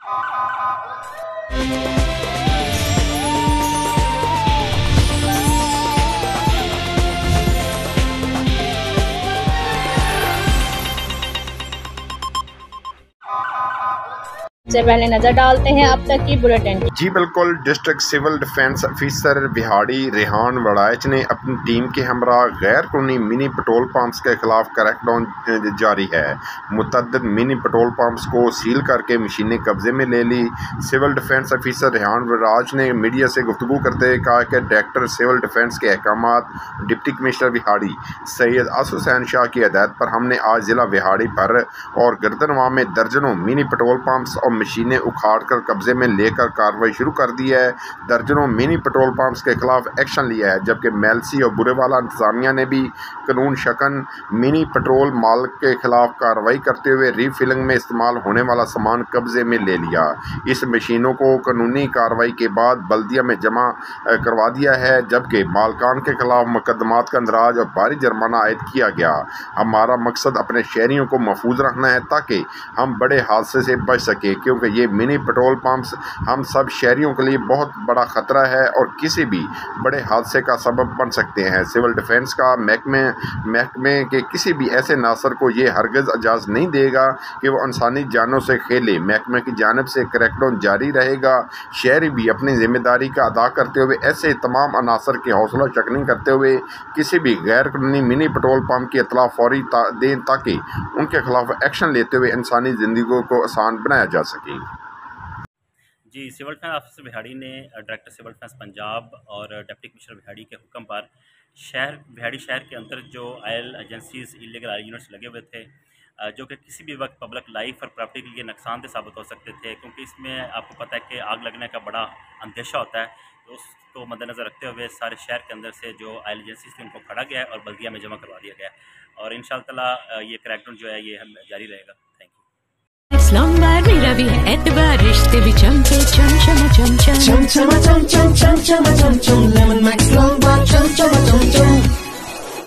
سے پہلے نظر ڈالتے ہیں اب تک کی بلیٹن۔ جی بالکل، district civil defence officer Vehari Rehan Warraich نے اپنی ٹیم کے ہمراہ غیر قانونی منی پٹرول پمپس کے خلاف کریک ڈاؤن جاری ہے۔ متعدد منی پٹرول پمپس کو سیل کر کے مشینیں قبضے میں لے لی۔ Civil defence officer Rehan Warraich نے میڈیا سے گفتگو کرتے ہوئے کہا کہ ڈائریکٹر سول ڈیفنس کے احکامات ڈپٹی کمشنر وہاڑی سید اسد حسین شاہ کی ہدایت پر ہم نے آج ضلع وہاڑی بھر اور گردنواں میں درجنوں منی پٹرول پمپس اور مشینیں اکھاڑ کر قبضے میں لے کر کارروائی شروع کر دی ہے۔ درجنوں منی پٹرول پمپس کے خلاف ایکشن لیا ہے، جبکہ میلسی اور برے والا انتظامیہ نے بھی قانون شکن منی پٹرول مالک کے خلاف کارروائی کرتے ہوئے ری فلنگ میں استعمال ہونے والا سامان قبضے میں لے لیا۔ اس مشینوں کو قانونی کارروائی کے بعد بلدیہ میں جمع کروا دیا ہے، جبکہ مالکان کے خلاف مقدمات کا اندراج اور بھاری جرمانہ عائد کیا گیا۔ ہمارا مقصد اپنے شہریوں کو محفوظ رکھنا ہے تاکہ ہم بڑے حادثے سے بچ سکیں، کیونکہ یہ منی پٹرول پمپس ہم سب شہریوں کے لیے بہت بڑا خطرہ ہے اور کسی بھی بڑے حادثے کا سبب بن سکتے ہیں۔ سول ڈیفنس کا محکمے کے کسی بھی ایسے ناصر کو یہ ہرگز اجازت نہیں دے گا کہ وہ انسانی جانوں سے کھیلے۔ محکمے کی جانب سے کریک ڈاؤن جاری رہے گا۔ شہری بھی اپنی ذمہ داری کا ادا کرتے ہوئے ایسے تمام عناصر کی حوصلہ شکنی کرتے ہوئے کسی بھی غیر قانونی منی پٹرول پمپ کی اطلاع فوری دیں تاکہ ان کے خلاف ایکشن لیتے ہوئے انسانی زندگیوں کو آسان بنایا جا سکے۔ جی، سول ڈیفنس آفیسر وہاڑی نے ڈائریکٹر سول ڈیفنس پنجاب اور ڈپٹی کمشنر وہاڑی کے حکم پر وہاڑی شہر کے اندر جو oil agencies illegal oil units لگے ہوئے تھے، جو کہ کسی بھی وقت پبلک لائف اور پراپرٹی کے لیے نقصان دہ ثابت ہو سکتے تھے، کیونکہ اس میں آپ کو پتہ ہے کہ آگ لگنے کا بڑا اندیشہ ہوتا ہے، تو اس کو مد نظر رکھتے ہوئے سارے شہر کے اندر سے جو آئل ایجنسیز تھیں ان کو کھڑا گیا ہے اور بلدیہ میں جمع کروا دیا گیا ہے، اور انشاءاللہ تعالیٰ یہ کریک ڈاؤن جو ہے یہ جاری رہے گا۔ Thank you. اسلام آباد میرا بھی ہے اعتبار، رشتے بھی چمکے چم چم چم چم چم چم چم چم چم چم چم لیمن میکس